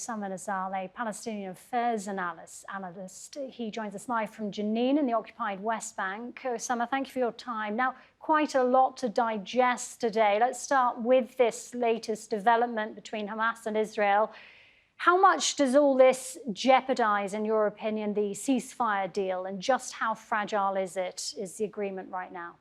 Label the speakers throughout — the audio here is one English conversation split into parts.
Speaker 1: Osama Nazzal, a Palestinian affairs analyst. He joins us live from Jenin in the occupied West Bank. Osama, thank you for your time. Now, quite a lot to digest today. Let's start with this latest development between Hamas and Israel. How much does all this jeopardize, in your opinion, the ceasefire deal, and just how fragile is the agreement right now?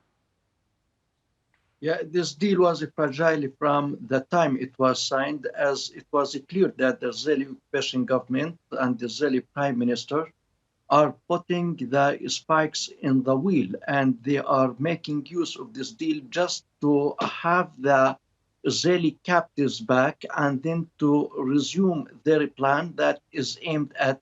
Speaker 2: Yeah, this deal was fragile from the time it was signed, as it was clear that the Israeli occupation government and the Israeli prime minister are putting the spikes in the wheel, and they are making use of this deal just to have the Israeli captives back and then to resume their plan that is aimed at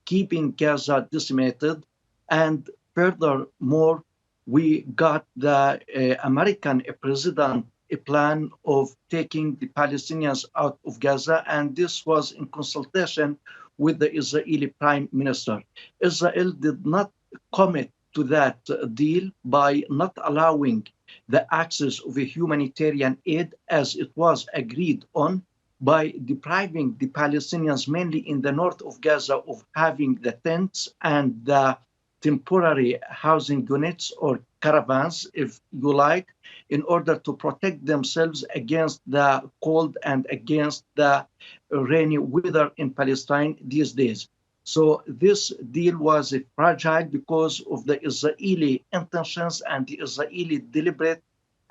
Speaker 2: keeping Gaza decimated. And furthermore, we got the American president a plan of taking the Palestinians out of Gaza, and this was in consultation with the Israeli prime minister. Israel did not commit to that deal by not allowing the access of a humanitarian aid as it was agreed on, by depriving the Palestinians, mainly in the north of Gaza, of having the tents and the temporary housing units or caravans, if you like, in order to protect themselves against the cold and against the rainy weather in Palestine these days. So this deal was fragile because of the Israeli intentions and the Israeli deliberate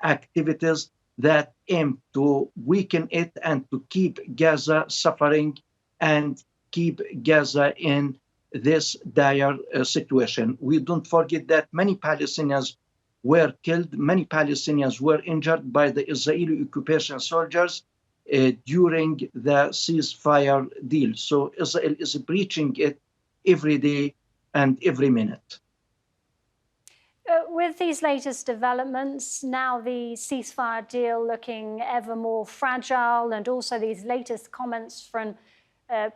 Speaker 2: activities that aim to weaken it and to keep Gaza suffering and keep Gaza in this dire situation. We don't forget that many Palestinians were killed, many Palestinians were injured by the Israeli occupation soldiers during the ceasefire deal. So Israel is breaching it every day and every minute.
Speaker 1: With these latest developments, now the ceasefire deal looking ever more fragile, and also these latest comments from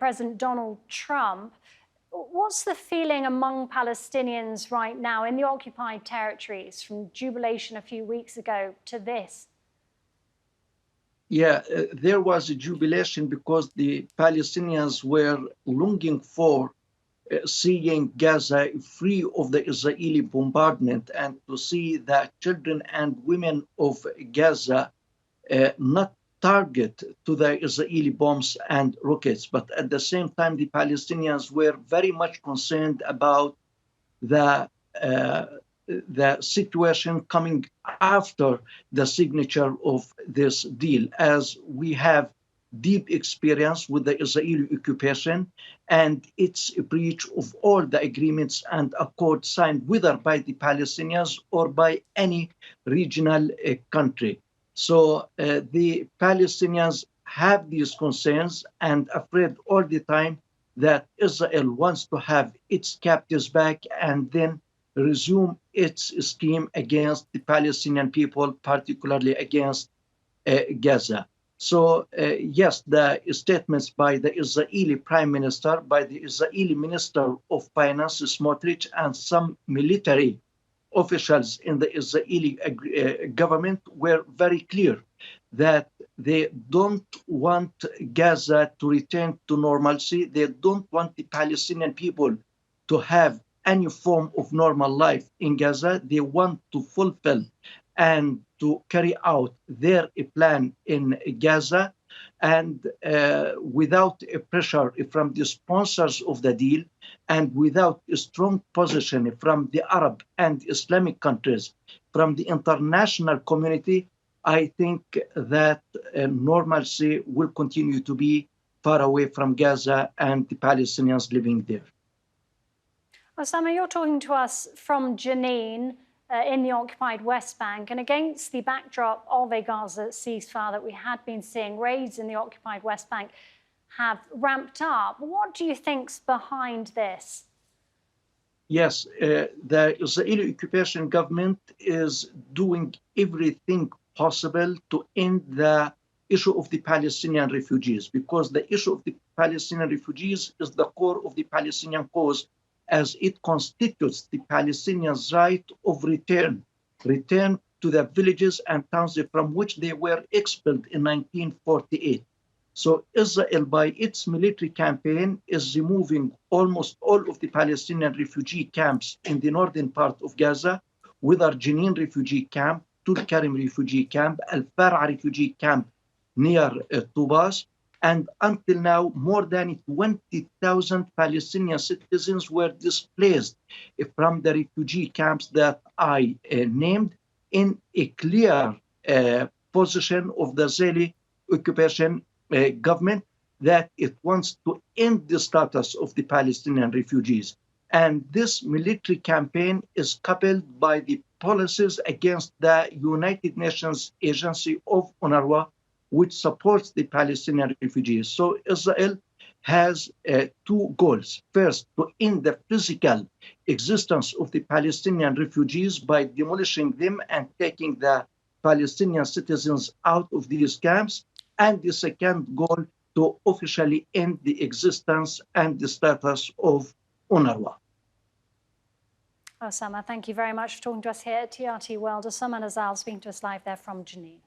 Speaker 1: President Donald Trump, what's the feeling among Palestinians right now in the occupied territories, from jubilation a few weeks ago to this?
Speaker 2: Yeah, there was a jubilation because the Palestinians were longing for seeing Gaza free of the Israeli bombardment and to see the children and women of Gaza not target to the Israeli bombs and rockets. But at the same time, the Palestinians were very much concerned about the situation coming after the signature of this deal, as we have deep experience with the Israeli occupation and its breach of all the agreements and accords signed, whether by the Palestinians or by any regional country. So the Palestinians have these concerns and afraid all the time that Israel wants to have its captives back and then resume its scheme against the Palestinian people, particularly against Gaza. So yes, the statements by the Israeli prime minister, by the Israeli minister of finance, Smotrich, and some military officials in the Israeli government were very clear that they don't want Gaza to return to normalcy. They don't want the Palestinian people to have any form of normal life in Gaza. They want to fulfill and to carry out their plan in Gaza, and without a pressure from the sponsors of the deal and without a strong position from the Arab and Islamic countries, from the international community, I think that normalcy will continue to be far away from Gaza and the Palestinians living there.
Speaker 1: Osama, you're talking to us from Jenin in the occupied West Bank, and against the backdrop of a Gaza ceasefire that we had been seeing, raids in the occupied West Bank have ramped up. What do you think's behind this?
Speaker 2: Yes, the Israeli occupation government is doing everything possible to end the issue of the Palestinian refugees, because the issue of the Palestinian refugees is the core of the Palestinian cause, as it constitutes the Palestinians' right of return to the villages and towns from which they were expelled in 1948. So Israel, by its military campaign, is removing almost all of the Palestinian refugee camps in the northern part of Gaza, whether Jenin refugee camp, Tulkarim refugee camp, Al-Far'a refugee camp near Tubas. And until now, more than 20,000 Palestinian citizens were displaced from the refugee camps that I named, in a clear position of the Israeli occupation government that it wants to end the status of the Palestinian refugees. And this military campaign is coupled by the policies against the United Nations Agency of UNRWA, which supports the Palestinian refugees. So Israel has two goals. First, to end the physical existence of the Palestinian refugees by demolishing them and taking the Palestinian citizens out of these camps. And the second goal, to officially end the existence and the status of UNRWA.
Speaker 1: Osama, thank you very much for talking to us here at TRT World. Osama Nazzal speaking to us live there from Jenin.